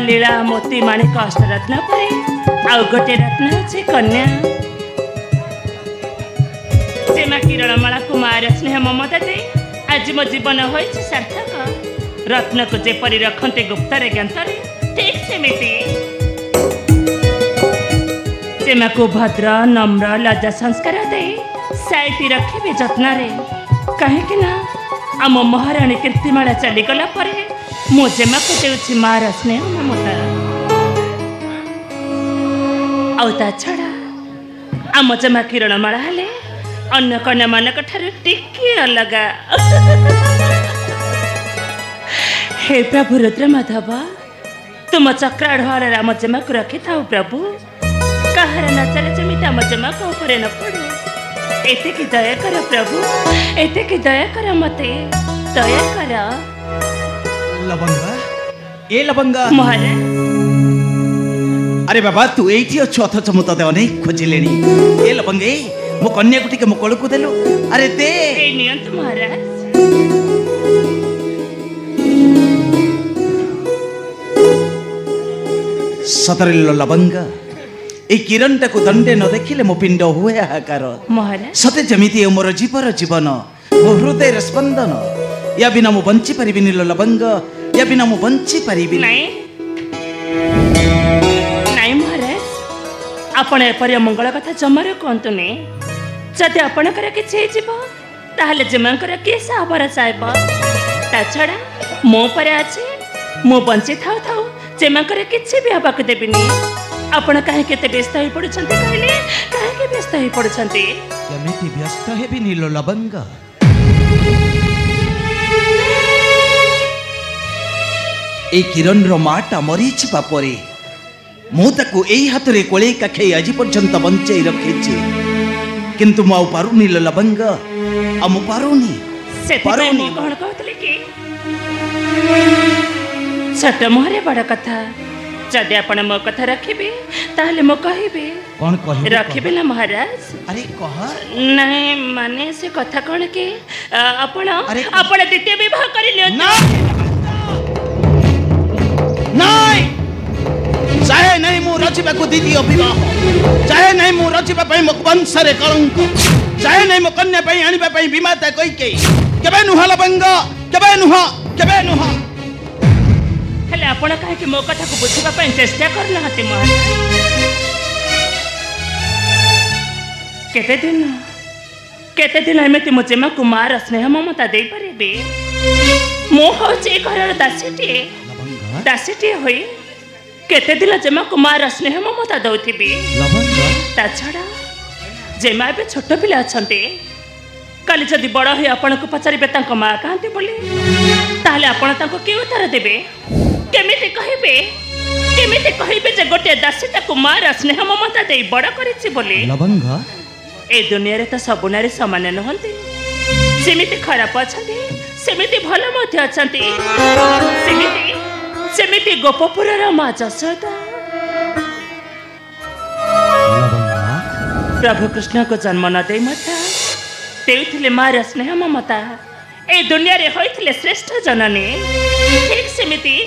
लीला मोती माणिक अष्टरत्न परे आउ गोटे रत्न अछि कन्या जेमा किरणमाला कुमार स्नेह ममता दे आज मो जीवन होइछि सार्थक रत्न को जेपरि रखते गुप्तरे ज्ञातरे ठीक सेमिति जेमा को भद्र नम्र लज्जा संस्कार दे साइति रखिबे जत्नरे कहीं ना आम महाराणी कीर्तिमाला चलीगला परे मो जेमा को देउछि मार स्नेह ममता आउता छड़ा आम जेमा किरणमाला हेले अन्य कन्या मानक ठारे टिके अलगा हे प्रभु रुद्र माधव तुम चक्राढ़ राम जेमा को रखी था प्रभु कहार नचले जमीता आम जेमा को ऊपर न पड़े एते की दया कर प्रभु एते की दया कर मते दया कर लवंगा ए लवंगा महाराज अरे बाबा तू एठी अच्छु अथच मु तते अनेक खोजिलेनी ए लवंगे मो कन्या को टिके मो कोलको देलु अरे दे ए नियंत महाराज सतरिलो लवंगा ए किरणटा को दंडे न देखिले मो पिंड हुए हाकार महाराज सते जमिति मोर जीवर जीवन मो हृदय स्पंदन या बिना मु बंची परिबिनी लवंग या बिना मु बंची परिबि नहीं नहीं महाराज आपण एपरि मंगल कथा जमार कहतुनी जदि आपणकर किछि जीव ताहले जेमांकर के साबर साहेब ता छड़ा मो पर अछि मो बंची थाउ थाउ जेमांकर किछि भी हबाक देबिनी आपण काहे केते व्यस्त होई पडुछंती कहले काहे के व्यस्त होई पडुछंती केमिति व्यस्त हेबि नीलो लवंग ए किरण रो माटा मरीछि बापरे मु ताकू एई हातरे कोळे काखे आज पर्यंत बंचै रखिछि किंतु मु पारुनी लवंग आमु पारुनी से पारुनी कोन कहतले कि छट मोहरे बड़ कथा जदि आपण मो कथा रखिबे ताहले मो कहिबे कोन कहिबे रखिबे ना महाराज अरे कह नहीं माने से कथा कोन के आपण अरे आपण द्वितीय विवाह करि लियो ना नहीं चाहे नहीं मु रचिबा को द्वितीय विवाह चाहे नहीं मु रचिबा पई मो वंश रे कलंक चाहे नहीं मो कन्या पई आनिबा पई विमाता कई के केबे नुह लवंग केबे नुह हेले आपण काहे कि मो कथा को बुझिबा पई चेष्टा करना हते महाराज केते दिन एमिति मो जेमा कुमार स्नेह ममता दे परिबे मो होचे घर दासीटी होई केते दिन जेमा कुमार स्नेह ममता दउथिबी ता छड़ा जेमा बे छोट पिला अछंते काली जदि बड़ होई आपण को पचारिबे तांको मां कांती बोली ताले आपण तांको के उत्तर देबे केमिति कहिबे जे गोटे दासीटा कुमार स्नेह ममता दे बड़ करिछि बोली लवंग ए दुनिया रे तो सब नारी समान नहंती सेमिति खराब अछंती सेमिति भलो मध्य अछंती सेमिति गोपपुर रा मां जसोदा प्रभु कृष्ण को जन्म न दे मता देउथिले मार स्नेह ममता ए दुनिया रे होइथिले श्रेष्ठ जननी ठीक सेमिति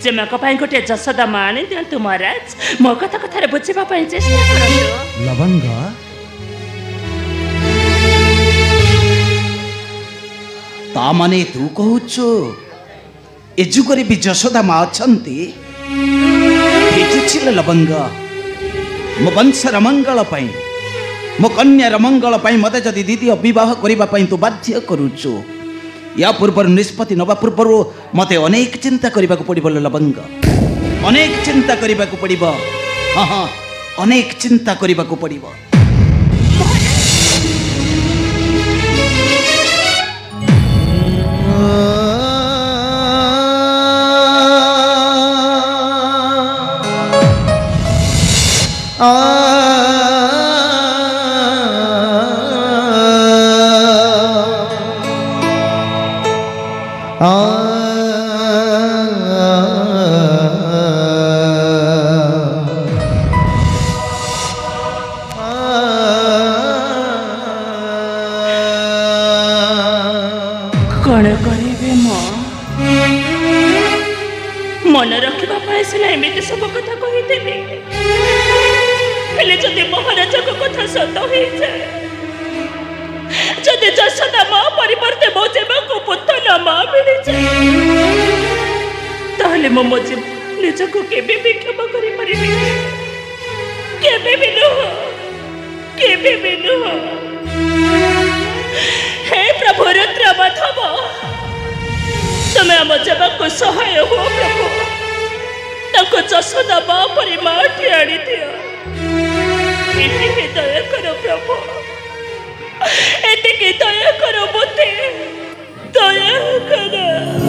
जेमा को पाई गोटे जसोदा माने दियंतु महाराज मो कथा कथा बुझिबा पाई चेष्टा करंतु लवंग ता माने तू कहूचो ए जुगरे भी जशोदा माँ अछंती ठीक लवंग मो वंशर मंगल पाई मो कन्यार मंगल पाई मते जदि द्वितीय विवाह करिबा पाई तू बाध्य करूचो या पूर्व निष्पत्ति नबा पूर्व मते अनेक चिंता करिबा को पड़िबो लवंग अनेक चिंता करिबा को पड़िबो हां हां अनेक चिंता करिबा को पड़िबो मन रखा ସିନା ଏମିତି ସବୁ କଥା କହିଦେଲି, ହେଲେ ଯଦି ମହାରାଜାଙ୍କ କଥା ସତ ହେଇଯାଏ, ଯଦି ଯଶୋଦା ମା ପରିବର୍ତ୍ତେ ମୋ ଜେମାଙ୍କୁ ପୁତନା ମା ମିଳିଯାଏ, ତାହେଲେ ମୁଁ ମୋ ନିଜକୁ କେବେ ବି କ୍ଷମା କରିପାରିବି, କେବେ ବି ନୁହଁ, କେବେ ବି ନୁହଁ। हे प्रभु रुद्र माधव, तुम्हें आम जवाको सहाय हो प्रभु, ताको यशोदा मां परी माटी आनी दियो। एतिके दया करो प्रभु, एतिके दया करो मते, दया करो।